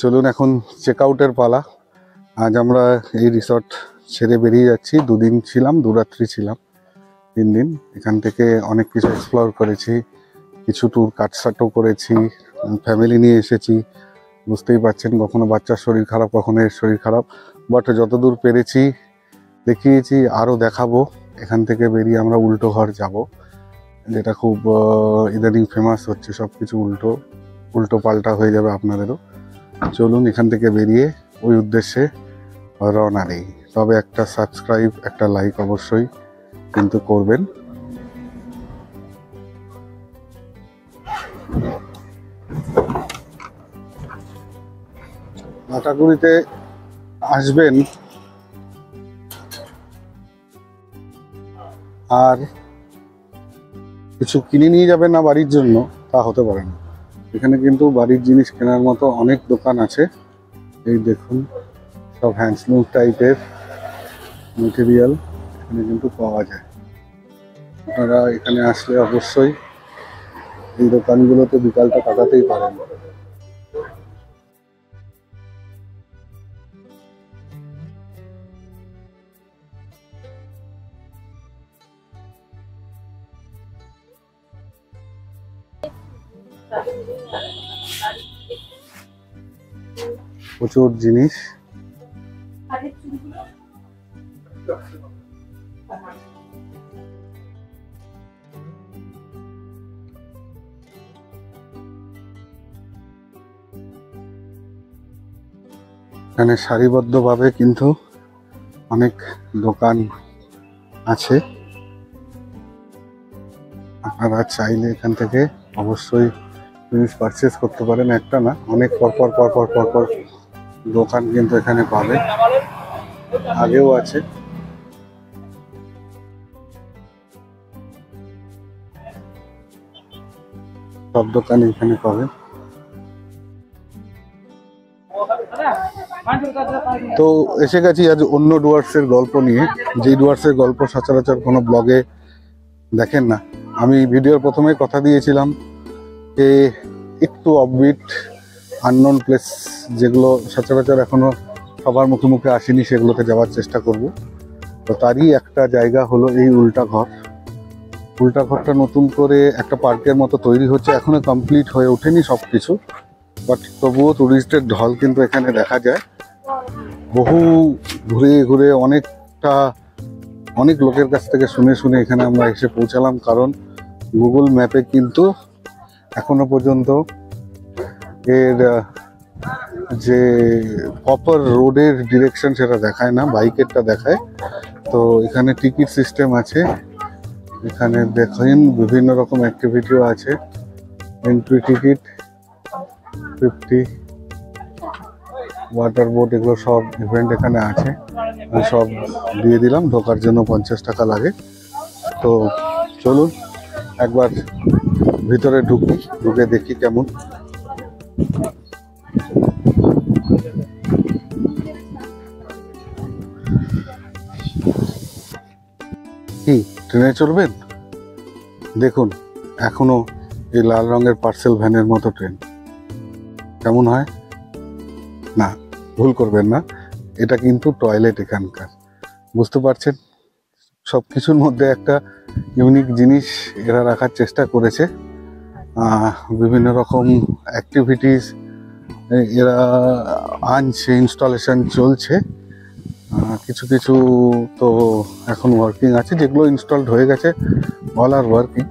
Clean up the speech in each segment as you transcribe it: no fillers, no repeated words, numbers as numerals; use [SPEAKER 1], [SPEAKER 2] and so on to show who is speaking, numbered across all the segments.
[SPEAKER 1] চলুন এখন চেক আউটের পালা। আজ আমরা এই রিসর্ট ছেড়ে বেরিয়ে যাচ্ছি। দুদিন ছিলাম, দুরাত্রি ছিলাম, 3 দিন। এখান থেকে অনেক কিছু এক্সপ্লোর করেছি, কিছু ট্যুর কাটসাটও করেছি, ফ্যামিলি নিয়ে এসেছি। বুঝতেই পারছেন, কখনো বাচ্চার শরীর খারাপ, কখনো এর শরীর খারাপ, বাট যতদূর পেরেছি দেখিয়েছি, আরও দেখাবো। এখান থেকে বেরিয়ে আমরা উল্টো ঘর যাব, যেটা খুব ইদানিং ফেমাস হচ্ছে। সব কিছু উল্টো পাল্টা হয়ে যাবে আপনাদেরও। চলুন এখান থেকে বেরিয়ে ওই উদ্দেশ্যে রওনা নেই। তবে একটা সাবস্ক্রাইব, একটা লাইক অবশ্যই কিন্তু করবেন। মাটাগুড়িতে আসবেন আর কিছু কিনে নিয়ে যাবেন না বাড়ির জন্য, তা হতে পারে না। এখানে কিন্তু বাড়ির জিনিস কেনার মতো অনেক দোকান আছে। এই দেখুন, সব হ্যান্ডলুম টাইপের মেটেরিয়াল এখানে কিন্তু পাওয়া যায়। আপনারা এখানে আসলে অবশ্যই এই দোকানগুলোতে বিকালটা কাটাতেই পারেন। প্রচুর জিনিস। এখানে সারিবদ্ধভাবে কিন্তু অনেক দোকান আছে। আপনারা চাইলে এখান থেকে অবশ্যই জিনিস পারচেস করতে পারেন। একটা না, অনেক পরপর দোকান কিন্তু এখানে পাবে। আগেও আছে। সব দোকান এখানে পাবেন। তো এসে গেছি আজ অন্য ডুয়ার্সের গল্প নিয়ে, যে ডুয়ার্সের গল্প সচরাচর কোনো ব্লগে দেখেন না। আমি ভিডিওর প্রথমে কথা দিয়েছিলাম যে একটু অফবিট আননোন প্লেস, যেগুলো সচরাচর এখনো সবার মুখে মুখে আসেনি, সেগুলোতে যাওয়ার চেষ্টা করব। তো তারই একটা জায়গা হলো এই উল্টা ঘর। উল্টা ঘরটা নতুন করে একটা পার্কের মতো তৈরি হচ্ছে, এখনো কমপ্লিট হয়ে ওঠেনি সব কিছু, বাট তবুও টুরিস্টের ঢল কিন্তু এখানে দেখা যায়। বহু ঘুরে ঘুরে অনেক লোকের কাছ থেকে শুনে এখানে আমরা এসে পৌঁছালাম, কারণ গুগল ম্যাপে কিন্তু এখনো পর্যন্ত এর যে প্রপার রোডের ডিরেকশন সেটা দেখায় না, বাইকেরটা দেখায়। তো এখানে টিকিট সিস্টেম আছে, এখানে দেখেন বিভিন্ন রকম অ্যাক্টিভিটিও আছে। এন্ট্রি টিকিট 50, ওয়াটার বোট, এগুলো সব ইভেন্ট এখানে আছে। আমি সব দিয়ে দিলাম, ঢোকার জন্য 50 টাকা লাগে। তো চলুন একবার ভিতরে ঢুকে দেখি কেমন। কি ট্রেনে চড়বেন? দেখুন এখনো এই লাল রঙের পার্সেল ভ্যানের মতো ট্রেন। কেমন হয়? না, ভুল করবেন না, এটা কিন্তু টয়লেট এখানকার। বুঝতে পারছেন, সব কিছুর মধ্যে একটা ইউনিক জিনিস এরা রাখার চেষ্টা করেছে। বিভিন্ন রকম অ্যাক্টিভিটিস এরা আনছে, ইনস্টলেশন চলছে। কিছু কিছু তো এখন ওয়ার্কিং আছে, যেগুলো ইনস্টলড হয়ে গেছে অল আর ওয়ার্কিং।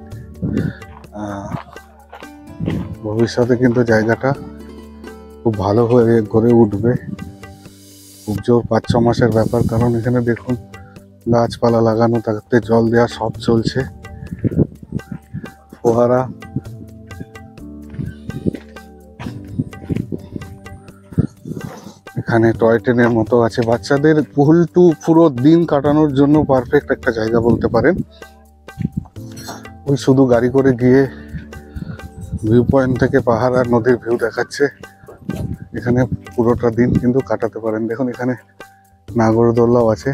[SPEAKER 1] ভবিষ্যতে কিন্তু জায়গাটা খুব ভালো হয়ে গড়ে উঠবে, খুব জোর 5-6 মাসের ব্যাপার। কারণ এখানে দেখুন গাছপালা লাগানো, তাতে জল দেওয়া সব চলছে, ফোয়ারা। এখানে টয় ট্রেনের মতো আছে, বাচ্চাদের পুরো দিন কাটানোর জন্য পারফেক্ট একটা জায়গা বলতে পারেন। ওই শুধু গাড়ি করে গিয়ে ভিউ পয়েন্ট থেকে পাহাড় আর নদীর ভিউ দেখাচ্ছে, এখানে পুরোটা দিন কিন্তু কাটাতে পারেন। দেখুন এখানে নাগরদোল্লাও আছে,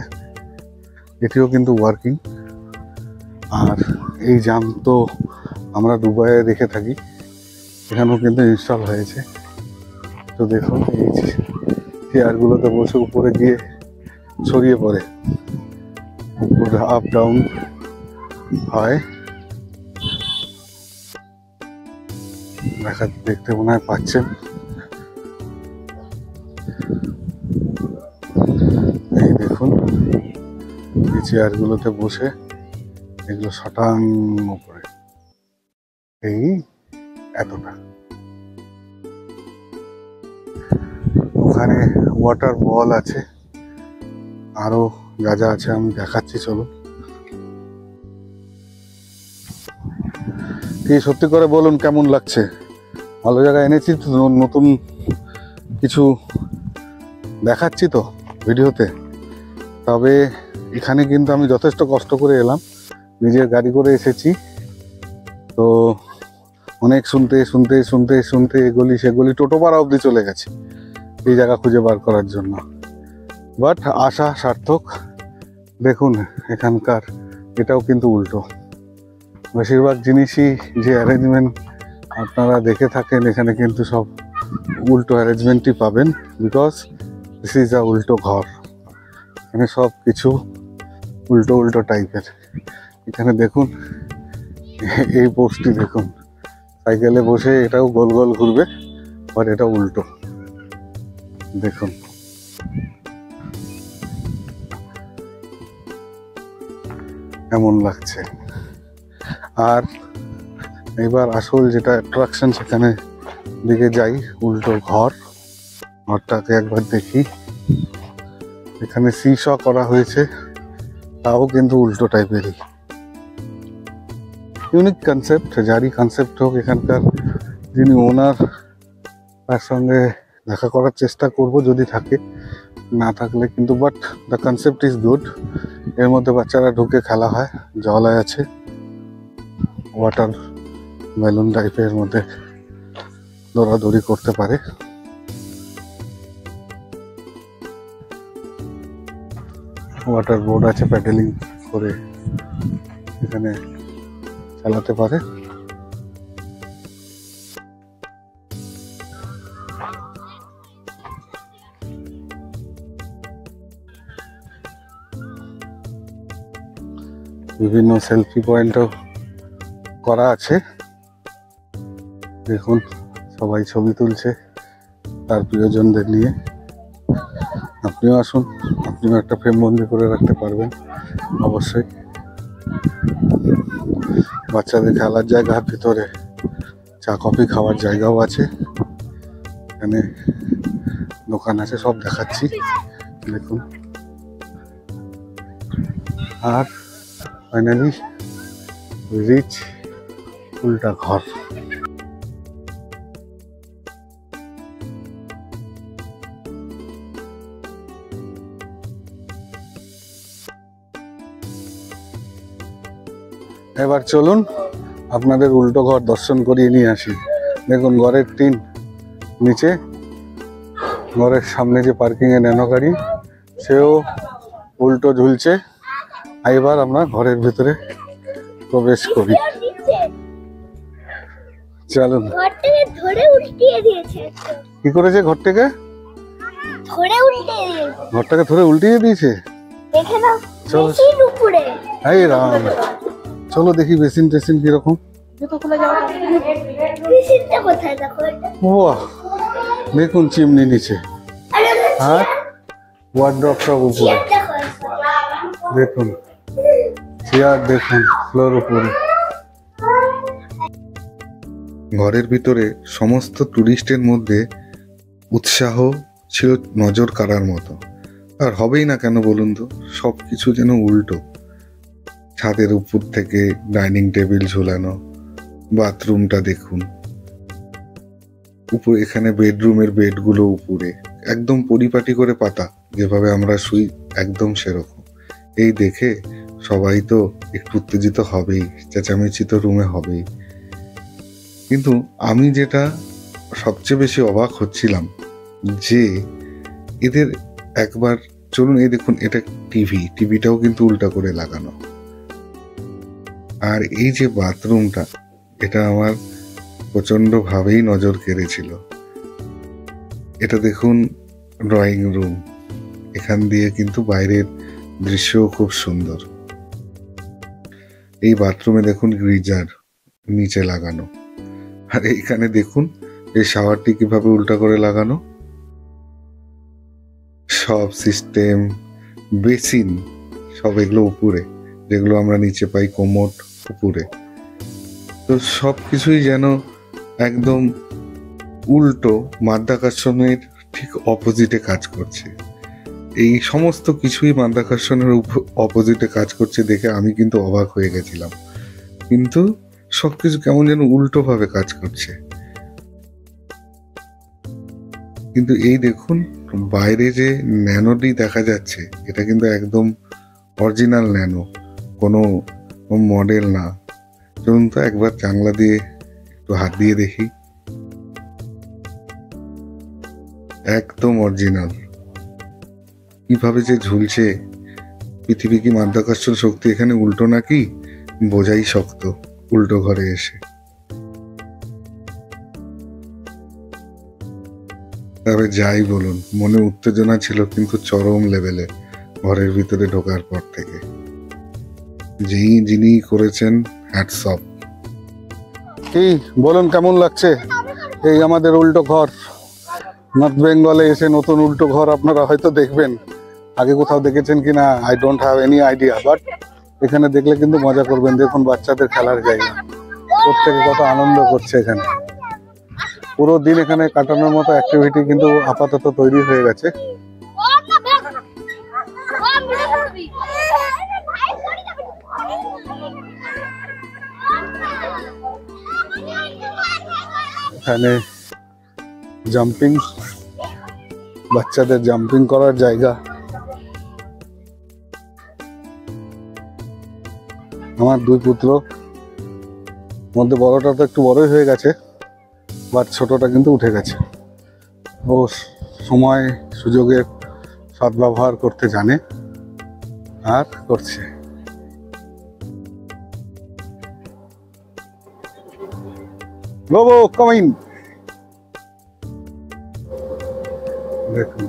[SPEAKER 1] এটিও কিন্তু ওয়ার্কিং। আর এই জাম তো আমরা দুবাইয়ে দেখে থাকি, এখানেও কিন্তু ইনস্টল হয়েছে। তো দেখুন এই চেয়ারগুলোতে বসে উপরে গিয়ে ছড়িয়ে পড়ে, উপরে আপ ডাউন হয়। দেখতে মনে হয় পাচ্ছেন। এই দেখুন এই চেয়ারগুলোতে বসে এগুলো শটাং উপরে, এই এতটা। ওখানে ওয়াটার বল আছে, আরো যা যা আছে আমি দেখাচ্ছি, চলো। কি সত্যি করে বলুন কেমন লাগছে? ভালো জায়গা এনেছি তো, নতুন কিছু দেখাচ্ছি তো ভিডিওতে। তবে এখানে কিন্তু আমি যথেষ্ট কষ্ট করে এলাম, নিজের গাড়ি করে এসেছি, তো অনেক শুনতে শুনতে শুনতে শুনতে এগুলি সেগুলি টোটোপাড়া অবধি চলে গেছে এই জায়গা খুঁজে বার করার জন্য। বাট আশা সার্থক। দেখুন এখানকার এটাও কিন্তু উল্টো, বেশিরভাগ জিনিসই যে অ্যারেঞ্জমেন্ট আপনারা দেখে থাকেন এখানে কিন্তু সব উল্টো অ্যারেঞ্জমেন্টই পাবেন, বিকজ দিস ইজ আ উল্টো ঘর। এখানে সব কিছু উল্টো উল্টো টাইপের। এখানে দেখুন এই পোস্টটি দেখুন, সাইকেলে বসে এটাও গোল গোল ঘুরবে, বাট এটা উল্টো। দেখুন কেমন লাগছে। আর এবার আসল যেটা অ্যাট্রাকশন, সেখানে দিকে যাই। উল্টো ঘরটাকে একবার দেখি। এখানে সিশ করা হয়েছে, তাও কিন্তু উল্টো টাইপেরই। ইউনিক কনসেপ্ট, যারই কনসেপ্ট হোক, এখানকার যিনি ওনার তার সঙ্গে দেখা করার চেষ্টা করব যদি থাকে, না থাকলে কিন্তু but the concept is good. এর মধ্যে বাচ্চারা ঢুকে খেলা হয়, জলায় আছে, ওয়াটার বেলুন টাইপের মধ্যে দৌড়াদৌড়ি করতে পারে। ওয়াটার বোর্ড আছে, প্যাডেলিং করে এখানে চালাতে পারে। বিভিন্ন সেলফি পয়েন্টও করা আছে। দেখুন সবাই ছবি তুলছে তার প্রিয়জনদের নিয়ে। আপনিও আসুন, আপনিও একটা ফ্রেম বন্দি করে রাখতে পারবেন অবশ্যই। বাচ্চাদের খেলার জায়গার ভিতরে চা কফি খাওয়ার জায়গাও আছে, এখানে দোকান আছে, সব দেখাচ্ছি দেখুন। আর ফাইনালি রিচ উল্টা ঘর। এবার চলুন আপনাদের উল্টো ঘর দর্শন করিয়ে নিয়ে আসি। দেখুন ঘরের টিন নিচে, ঘরের সামনে যে পার্কিংয়ে ন্যানো গাড়ি সেও উল্টো ঝুলছে। এবার আমরা ঘরের ভিতরে প্রবেশ করি, চলুন। কি করেছে? ঘরটাকে ধরে উল্টিয়ে দিয়েছে। চলো এই রাম, চলো দেখি বেসিন টেসিন কিরকম। বাহ, দেখুন চিমনি নিচে আর ওয়ার্ড্রপটা উপরে, দেখুন চেয়ার, দেখুন ফ্লোর উপরে। ঘরের ভিতরে সমস্ত টুরিস্টের মধ্যে উৎসাহ ছিল নজর কাড়ার মতো। আর হবেই না কেন বলুন তো, সব কিছু যেন উল্টো। ছাদের উপর থেকে ডাইনিং টেবিল ঝোলানো, বাথরুমটা দেখুন উপরে, এখানে বেডরুমের বেডগুলো উপরে একদম পরিপাটি করে পাতা, যেভাবে আমরা শুই একদম সেরকম। এই দেখে সবাই তো একটু উত্তেজিত হবেই, চেঁচামেচি তো রুমে হবেই। কিন্তু আমি যেটা সবচেয়ে বেশি অবাক হচ্ছিলাম যে এদের একবার চলুন, এই দেখুন এটা টিভিটাও কিন্তু উল্টা করে লাগানো। আর এই যে বাথরুমটা, এটা আমার প্রচন্ড ভাবেই নজর কেড়েছিল। এটা দেখুন ড্রয়িং রুম, এখান দিয়ে কিন্তু বাইরের দৃশ্যও খুব সুন্দর। এই বাথরুমে দেখুন গিজার নিচে লাগানো, আর এইখানে দেখুন এই শাওয়ারটি কিভাবে উল্টা করে লাগানো। সব সিস্টেম, বেসিন সব এগুলো উপরে, যেগুলো আমরা নিচে পাই কোমোড উপরে। তো সব কিছুই যেন একদম উল্টো, মাধ্যাকর্ষণের ঠিক অপোজিটে কাজ করছে। এই সমস্ত কিছুই মাধ্যাকর্ষণের অপোজিটে কাজ করছে দেখে আমি কিন্তু অবাক হয়ে গেছিলাম। কিন্তু সবকিছু কেমন যেন উল্টো ভাবে কাজ করছে। কিন্তু এই দেখুন বাইরে যে ন্যানোটি দেখা যাচ্ছে, এটা কিন্তু একদম অরিজিনাল ন্যানো, কোনো মডেল না। চলুন তো একবার জানলা দিয়ে একটু হাত দিয়ে দেখি, একদম অরিজিনাল। কিভাবে যে ঝুলছে, পৃথিবী কি মাধ্যাকর্ষণ শক্তি এখানে উল্টো নাকি বোঝাই শক্ত উল্টো ঘরে এসে। তবে যাই বলুন, মনে উত্তেজনা ছিল কিন্তু চরম লেভেলে ঘরের ভিতরে ঢোকার পর থেকে। যিনি করেছেন হ্যাটস অফ। কি বলুন, কেমন লাগছে এই আমাদের উল্টো ঘর? নর্থ বেঙ্গলে এসে নতুন উল্টো ঘর আপনারা হয়তো দেখবেন, আগে কোথাও দেখেছেন কিনা I don't have any idea, but এখানে দেখলে কিন্তু মজা করবেন। দেখুন বাচ্চাদের খেলার জায়গা, প্রত্যেকে কত আনন্দ করছে এখানে। পুরো দিন এখানে কাটানোর মতো অ্যাক্টিভিটি কিন্তু আপাতত তৈরি হয়ে গেছে। এখানে জাম্পিং, বাচ্চাদের জাম্পিং করার জায়গা। আমার দুই পুত্র, মধ্যে বড়টা তো একটু বড়ই হয়ে গেছে, বাট ছোটটা কিন্তু উঠে গেছে। ও সময় সুযোগের সদ্ব্যবহার করতে জানে আর করছে। Bobo, come in. দেখুন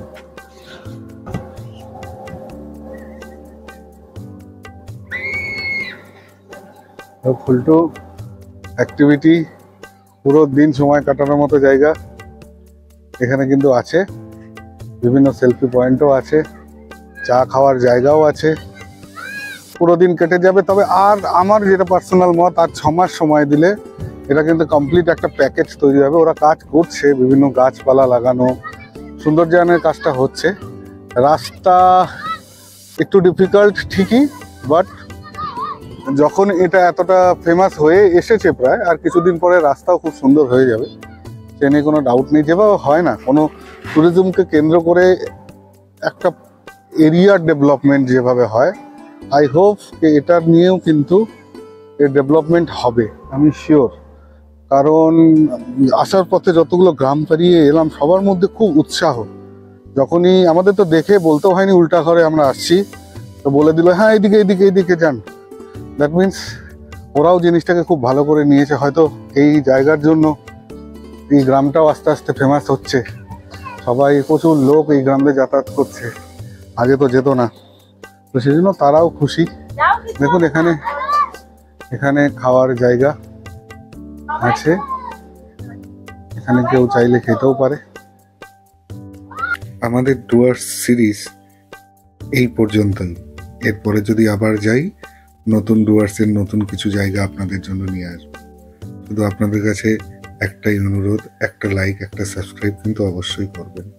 [SPEAKER 1] ফুলটু অ্যাক্টিভিটি, পুরো দিন সময় কাটানোর মতো জায়গা এখানে কিন্তু আছে। বিভিন্ন সেলফি পয়েন্টও আছে, চা খাওয়ার জায়গাও আছে। পুরো দিন কেটে যাবে। তবে আর আমার যেটা পার্সোনাল মত, আর 6 মাস সময় দিলে এটা কিন্তু কমপ্লিট একটা প্যাকেজ তৈরি হবে। ওরা কাজ করছে, বিভিন্ন গাছপালা লাগানো, সৌন্দর্যায়নের কাজটা হচ্ছে। রাস্তা একটু ডিফিকাল্ট ঠিকই, বাট যখন এটা এতটা ফেমাস হয়ে এসেছে প্রায়, আর কিছুদিন পরে রাস্তাও খুব সুন্দর হয়ে যাবে, সে নিয়ে কোনো ডাউট নেই। যেভাবে হয় না কোনো ট্যুরিজমকে কেন্দ্র করে একটা এরিয়ার ডেভেলপমেন্ট যেভাবে হয়, আই হোপ এটার নিয়েও কিন্তু এর ডেভেলপমেন্ট হবে, আমি শিওর। কারণ আসার পথে যতগুলো গ্রাম পেরিয়ে এলাম, সবার মধ্যে খুব উৎসাহ। যখনই আমাদের তো দেখে বলতেও হয়নি উল্টা ঘরে আমরা আসছি, তো বলে দিল হ্যাঁ এইদিকে এইদিকে এইদিকে যান। দ্যাট মিনস ওরাও জিনিসটাকে খুব ভালো করে নিয়েছে। হয়তো এই জায়গার জন্য এই গ্রামটাও আস্তে আস্তে ফেমাস হচ্ছে। সবাই, প্রচুর লোক এই গ্রামে যাতায়াত করছে, আগে তো যেত না, তো সেই জন্য তারাও খুশি। দেখুন এখানে খাওয়ার জায়গা, আছে, এখানে কেউ চাইলে খেতেও পারে। আমাদের ডুয়ার্স সিরিজ এই পর্যন্তই। এরপরে যদি আবার যাই, নতুন ডুয়ার্সের নতুন কিছু জায়গা আপনাদের জন্য নিয়ে আসবো। শুধু আপনাদের কাছে একটাই অনুরোধ, একটা লাইক, একটা সাবস্ক্রাইব কিন্তু অবশ্যই করবেন।